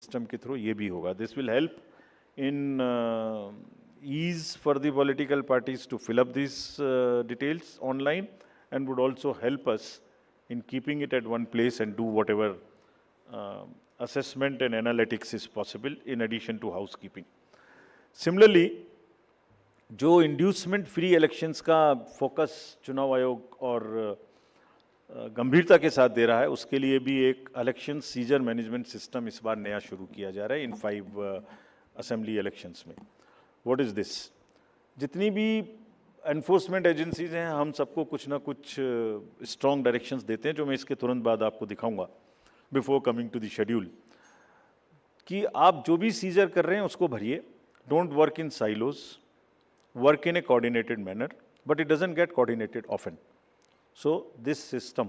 System के through ये भी होगा. This will help in ease for the political parties to fill up these details online, and would also help us in keeping it at one place and do whatever assessment and analytics is possible in addition to housekeeping. Similarly, जो inducement free elections का focus चुनाव आयोग और गंभीरता के साथ दे रहा है, उसके लिए भी एक इलेक्शन सीजर मैनेजमेंट सिस्टम इस बार नया शुरू किया जा रहा है इन 5 असेंबली इलेक्शंस में. What is this? जितनी भी एनफोर्समेंट एजेंसीज हैं, हम सबको कुछ ना कुछ स्ट्रॉन्ग डायरेक्शंस देते हैं, जो मैं इसके तुरंत बाद आपको दिखाऊंगा before coming to the schedule, कि आप जो भी सीजर कर रहे हैं उसको भरिए. Don't work in silos, work in a coordinated manner, but it doesn't get coordinated often. So this system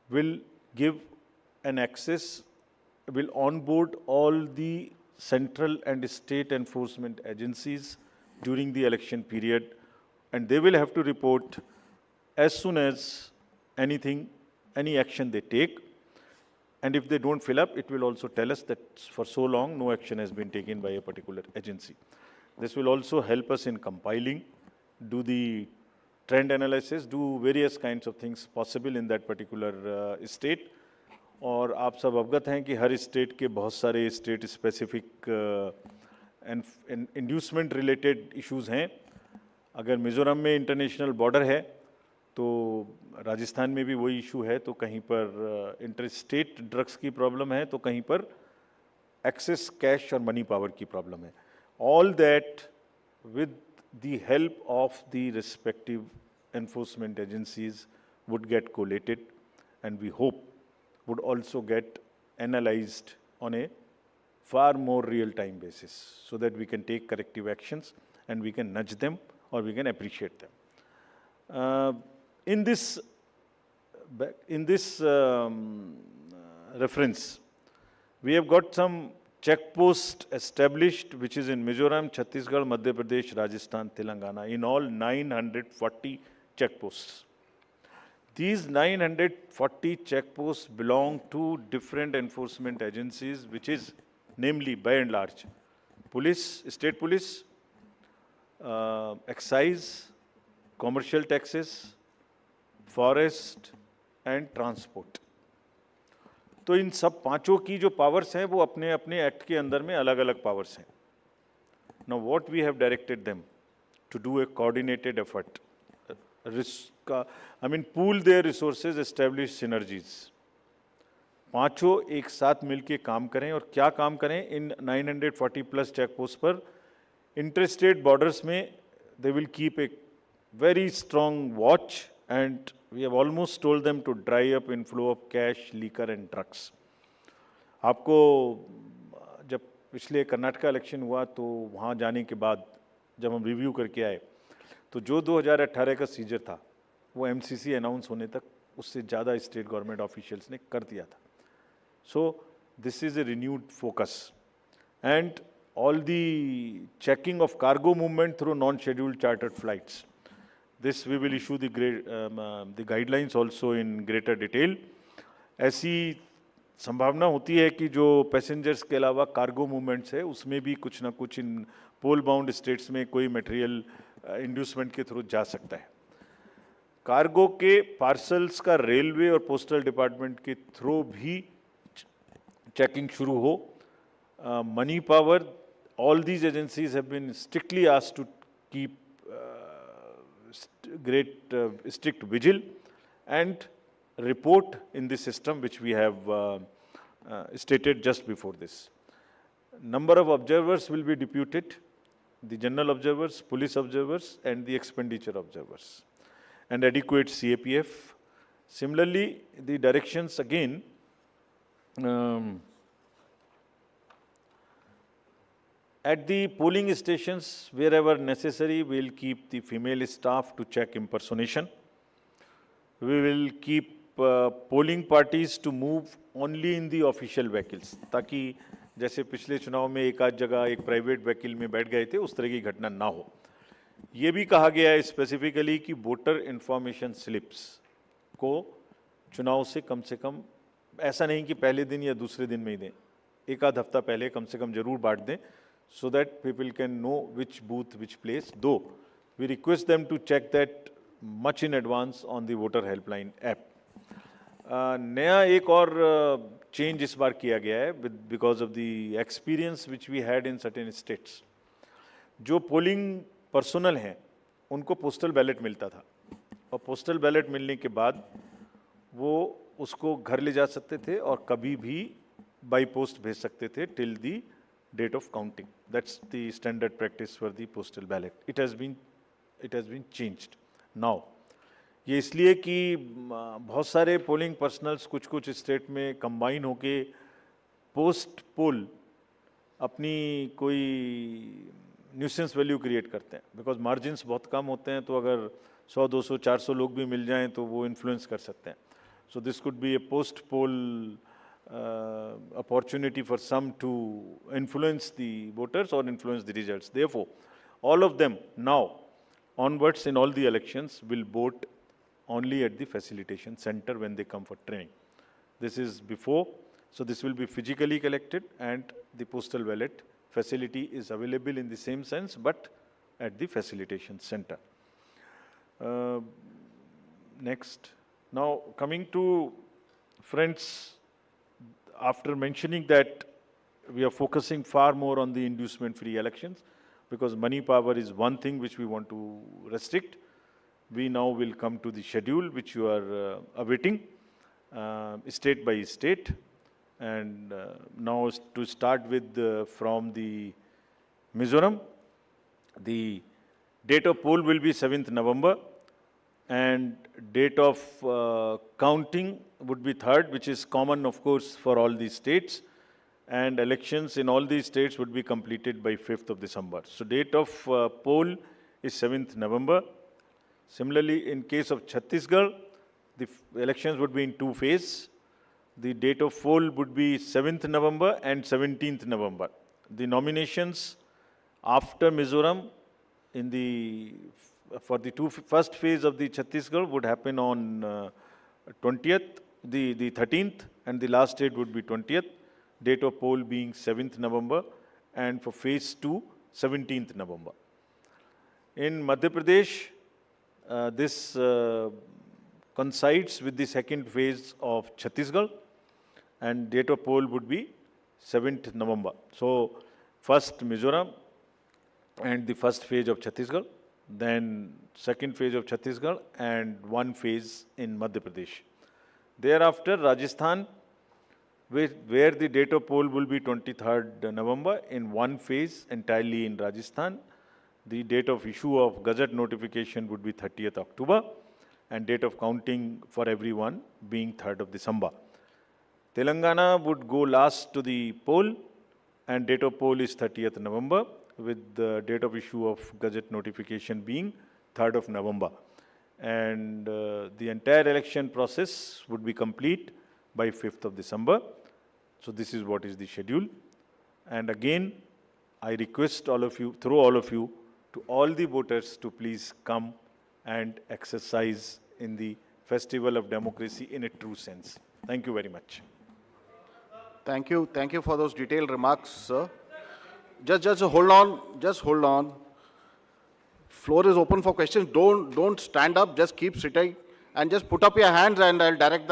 will give an access, will onboard all the central and state enforcement agencies during the election period, and they will have to report as soon as any action they take. And if they don't fill up, it will also tell us that for so long no action has been taken by a particular agency. This will also help us in compiling, do the trend analysis, do various kinds of things possible in that particular state. और आप सब अवगत हैं कि हर state के बहुत सारे state specific inducement related issues हैं. अगर मिज़ोरम में इंटरनेशनल बॉर्डर है तो राजस्थान में भी वही इशू है, तो कहीं पर इंटर स्टेट ड्रग्स की प्रॉब्लम है, तो कहीं पर एक्सेस कैश और मनी पावर की प्रॉब्लम है. All that with the help of the respective enforcement agencies would get collated, and we hope would also get analyzed on a far more real-time basis, so that we can take corrective actions and we can nudge them or we can appreciate them. In this reference, we have got some check post established, which is in Mizoram, Chhattisgarh, Madhya Pradesh, Rajasthan, Telangana, in all 940 check posts. These 940 check posts belong to different enforcement agencies, which is namely, by and large, police, state police, excise, commercial taxes, forest and transport. तो इन सब पांचों की जो powers हैं वो अपने अपने act के अंदर में अलग अलग पावर्स हैं. Now what we have directed them to do a coordinated effort, pool their resources, establish synergies. पांचों एक साथ मिलके काम करें. और क्या काम करें? इन 940 प्लस चेक पोस्ट पर इंटरस्टेट बॉर्डर्स में they will keep a very strong watch, and we have almost told them to dry up inflow of cash, liquor and drugs. आपको जब पिछले कर्नाटका इलेक्शन हुआ तो वहाँ जाने के बाद जब हम रिव्यू करके आए तो जो 2018 का सीजर था वो MCC अनाउंस होने तक उससे ज़्यादा स्टेट गवर्नमेंट ऑफिशियल्स ने कर दिया था. So this is a renewed focus, and all the checking of cargo movement through non scheduled chartered flights. This we will issue the guidelines also in greater detail. ऐसी संभावना होती है कि जो पैसेंजर्स के अलावा कार्गो मूवमेंट्स है उसमें भी कुछ ना कुछ इन पोल बाउंड स्टेट्स में कोई मटेरियल इंड्यूसमेंट के थ्रू जा सकता है. कार्गो के पार्सल्स का रेलवे और पोस्टल डिपार्टमेंट के थ्रू भी चेकिंग शुरू हो. Money power, all these agencies have been strictly asked to keep strict vigil and report in the system, which we have stated just before this. Number of observers will be deputed, the general observers, police observers and the expenditure observers, and adequate CAPF. Similarly, the directions again at the polling stations, wherever necessary, we will keep the female staff to check impersonation. We will keep polling parties to move only in the official vehicles, ताकि जैसे पिछले चुनाव में एक आध जगह एक private vehicle में बैठ गए थे उस तरह की घटना ना हो. ये भी कहा गया है स्पेसिफिकली कि वोटर इंफॉर्मेशन स्लिप्स को चुनाव से कम ऐसा नहीं कि पहले दिन या दूसरे दिन में ही दें, एक आध हफ्ता पहले कम से कम जरूर बांट दें, so that people can know which booth, which place. Though we request them to check that much in advance on the voter helpline app. नया एक और चेंज इस बार किया गया है because of the experience which we had in certain states. जो polling personnel हैं उनको पोस्टल बैलेट मिलता था, और पोस्टल बैलेट मिलने के बाद वो उसको घर ले जा सकते थे और कभी भी बाई पोस्ट भेज सकते थे till the date of counting. That's the standard practice for the postal ballot. It has been changed now. ये इसलिए कि बहुत सारे पोलिंग पर्सनल्स कुछ स्टेट में कंबाइन होके पोस्ट पोल अपनी कोई न्यूसेंस वैल्यू क्रिएट करते हैं, बिकॉज मार्जिन्स बहुत कम होते हैं. तो अगर 100, 200, 400 लोग भी मिल जाएं तो वो इन्फ्लुएंस कर सकते हैं. So this could be A post pole opportunity for some to influence the voters or influence the results. Therefore, all of them now onwards in all the elections will vote only at the facilitation center when they come for training. This is before, so this will be physically collected, and the postal ballot facility is available in the same sense but at the facilitation center. Next, now coming to friends, after mentioning that we are focusing far more on the inducement-free elections, because money power is one thing which we want to restrict, we now will come to the schedule which you are awaiting, state by state. And now to start with from the Mizoram, the date of poll will be 7th November, and date of counting would be 3rd, which is common, of course, for all these states. And elections in all these states would be completed by 5th of December. So date of poll is 7th November. Similarly, in case of Chhattisgarh, the elections would be in 2 phases. The date of poll would be 7th November and 17th November. The nominations after Mizoram for the first phase of the Chhattisgarh would happen on 20th, the 13th, and the last date would be 20th. Date of poll being 7th November, and for phase 2, 17th November. In Madhya Pradesh, this coincides with the second phase of Chhattisgarh, and date of poll would be 7th November. So, first Mizoram and the first phase of Chhattisgarh, then second phase of Chhattisgarh, and one phase in Madhya Pradesh. Thereafter, Rajasthan, where the date of poll will be 23rd November in one phase entirely in Rajasthan. The date of issue of Gazette notification would be 30th October, and date of counting for everyone being 3rd of December. Telangana would go last to the poll, and date of poll is 30th November, with the date of issue of Gazette notification being 3rd of November. And the entire election process would be complete by 5th of December. So this is what is the schedule. And again, I request all of you, through all of you, to all the voters to please come and exercise in the festival of democracy in a true sense. Thank you very much. Thank you. Thank you for those detailed remarks, sir. Just hold on. Just hold on. Floor is open for questions. Don't stand up. Just keep sitting and just put up your hands and I'll direct